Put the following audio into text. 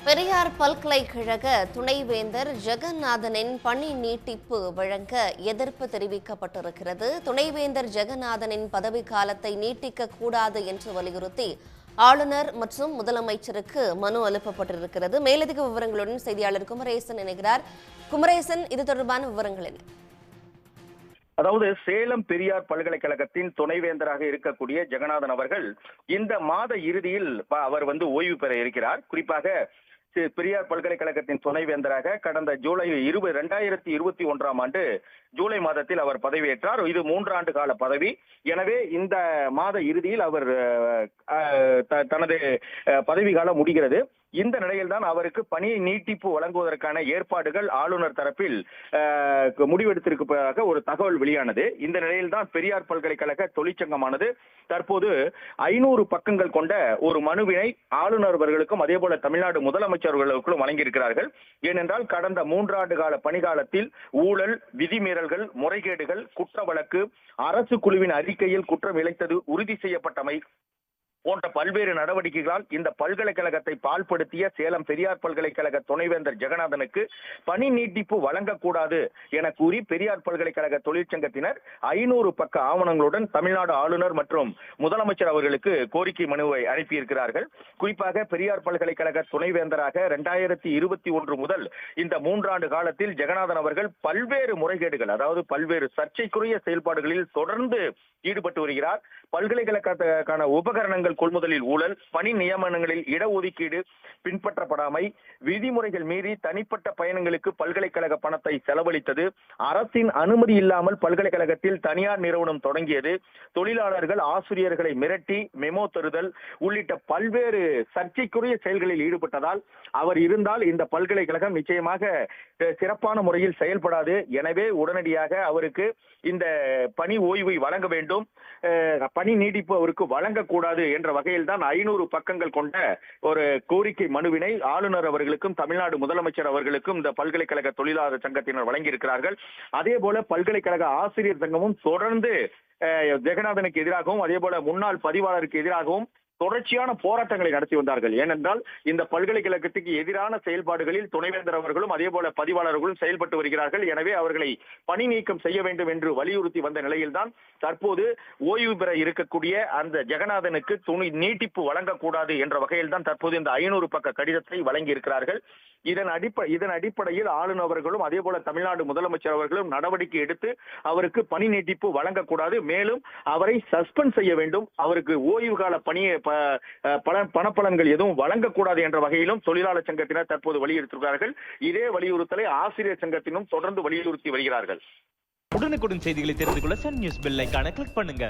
பெரியார் பல்கலைக்கழக துணைவேந்தர் ஜெகநாதனின் பணி நீட்டிப்பு வழங்க எதிர்ப்பு தெரிவிக்கப்பட்டிருக்கிறது. துணைவேந்தர் ஜெகநாதனின் பதவிக்காலத்தை நீட்டிக்க கூடாது என்று வலியுறுத்தி ஆளுநர் மற்றும் முதலமைச்சருக்கு மனு அனுப்பப்பட்டிருக்கிறது. மேலதிக விவரங்களுடன் செய்தியாளர் குமரேசன் இணைகிறார். குமரேசன், இது தொடர்பான விவரங்கள் என்ன? அதாவது சேலம் பெரியார் பல்கலைக்கழகத்தின் துணைவேந்தராக இருக்கக்கூடிய ஜெகநாதன் அவர்கள் இந்த மாத இறுதியில் அவர் ஓய்வு பெற இருக்கிறார். குறிப்பாக பெரியார் பல்கலைக்கழகத்தின் துணைவேந்தராக கடந்த ஜூலை 2021ஆம் ஆண்டு ஜூலை மாதத்தில் அவர் பதவியேற்றார். இது 3 ஆண்டு கால பதவி. எனவே இந்த மாத இறுதியில் அவர் தனது பதவி காலம் முடிகிறது. இந்த நிலையில்தான் அவருக்கு பணி நீட்டிப்பு வழங்குவதற்கான ஏற்பாடுகள் ஆளுநர் தரப்பில் முடிவெடுத்திருப்பதாக ஒரு தகவல் வெளியானது. இந்த நிலையில்தான் பெரியார் பல்கலைக்கழக தொழிற்சங்கமானது தற்போது 500 பக்கங்கள் கொண்ட ஒரு மனுவினை ஆளுநர் அவர்களுக்கும் அதே போல தமிழ்நாடு முதலமைச்சர்களுக்கும் வழங்கியிருக்கிறார்கள். ஏனென்றால் கடந்த 3 ஆண்டு கால பணிகாலத்தில் ஊழல், விதிமீறல்கள், முறைகேடுகள், குற்ற வழக்கு, அரசு குழுவின் அறிக்கையில் குற்றம் இழைத்தது உறுதி செய்யப்பட்டமை போன்ற பல்வேறு நடவடிக்கைகளால் இந்த பல்கலைக்கழகத்தை பாழ்படுத்திய சேலம் பெரியார் பல்கலைக்கழக துணைவேந்தர் ஜெகநாதனுக்கு பணி நீட்டிப்பு வழங்கக்கூடாது என கூறி பெரியார் பல்கலைக்கழக தொழிற்சங்கத்தினர் 500 பக்க ஆவணங்களுடன் தமிழ்நாடு ஆளுநர் மற்றும் முதலமைச்சர் அவர்களுக்கு கோரிக்கை மனுவை அனுப்பியிருக்கிறார்கள். குறிப்பாக பெரியார் பல்கலைக்கழக துணைவேந்தராக 2021 முதல் இந்த 3 ஆண்டு காலத்தில் ஜெகநாதன் அவர்கள் பல்வேறு முறைகேடுகள், அதாவது பல்வேறு சர்ச்சைக்குரிய செயல்பாடுகளில் தொடர்ந்து ஈடுபட்டு வருகிறார். பல்கலைக்கழகத்துக்கான உபகரணங்கள் கொள்முதலில் ஊழல், பணி நியமனங்களில் இடஒதுக்கீடு பின்பற்றப்படாமை, விதிமுறைகள் மீறி தனிப்பட்ட பயணங்களுக்கு பல்கலைக்கழக பணத்தை செலவழித்தது, அரசின் அனுமதி இல்லாமல் பல்கலைக்கழகத்தில் தனியார் நிறுவனம் தொடங்கியது, தொழிலாளர்கள் ஆசிரியர்களை மிரட்டி மெமோ தருதல் உள்ளிட்ட பல்வேறு சர்ச்சைக்குரிய செயல்களில் ஈடுபட்டதால் அவர் இருந்தால் இந்த பல்கலைக்கழகம் நிச்சயமாக சிறப்பான முறையில் செயல்படாது. எனவே உடனடியாக அவருக்கு இந்த பணி ஓய்வை வழங்க வேண்டும், பணி நீட்டிப்பு அவருக்கு வழங்கக்கூடாது என்ற வகையில் தான் 500 பக்கங்கள் கொண்ட ஒரு கோரிக்கை மனுவினை ஆளுநர் அவர்களுக்கும் தமிழ்நாடு முதலமைச்சர் அவர்களுக்கும் இந்த பல்கலைக்கழக தொழிலாளர் சங்கத்தினர் வழங்கியிருக்கிறார்கள். அதே போல பல்கலைக்கழக ஆசிரியர் சங்கமும் தொடர்ந்து ஜெகநாதனுக்கு எதிராகவும் அதே போல முன்னாள் பதிவாளருக்கு எதிராகவும் தொடர்ச்சியான போராட்டங்களை நடத்தி வந்தார்கள். ஏனென்றால் இந்த பல்கலைக்கழகத்துக்கு எதிரான செயல்பாடுகளில் துணைவேந்தர் அவர்களும் அதே போல பதிவாளர்களும் செயல்பட்டு வருகிறார்கள். எனவே அவர்களை பணி நீக்கம் செய்ய வேண்டும் என்று வலியுறுத்தி வந்த நிலையில்தான் தற்போது ஓய்வு பெற இருக்கக்கூடிய அந்த ஜெகநாதனுக்கு நீட்டிப்பு வழங்கக்கூடாது என்ற வகையில் தான் தற்போது இந்த 500 பக்க கடிதத்தை வழங்கி இருக்கிறார்கள். இதன் அடிப்படையில் ஆளுநர் அவர்களும் அதே போல தமிழ்நாடு முதலமைச்சர் அவர்களும் நடவடிக்கை எடுத்து அவருக்கு பணி நீட்டிப்பு வழங்கக்கூடாது, மேலும் அவரை சஸ்பெண்ட் செய்ய வேண்டும், அவருக்கு ஓய்வு கால பணியை பணப்பலன்கள் எதுவும் வழங்கக்கூடாது என்ற வகையிலும் தொழிலாளர் சங்கத்தினர் தற்போது வலியுறுத்துகிறார்கள். இதே வலியுறுத்தலை ஆசிரியர் சங்கத்தினும் தொடர்ந்து வலியுறுத்தி வருகிறார்கள். உடனுக்குடன் செய்திகளை தெரிந்து கொள்ள சன் நியூஸ் பெல் ஐகானை கிளிக் பண்ணுங்க.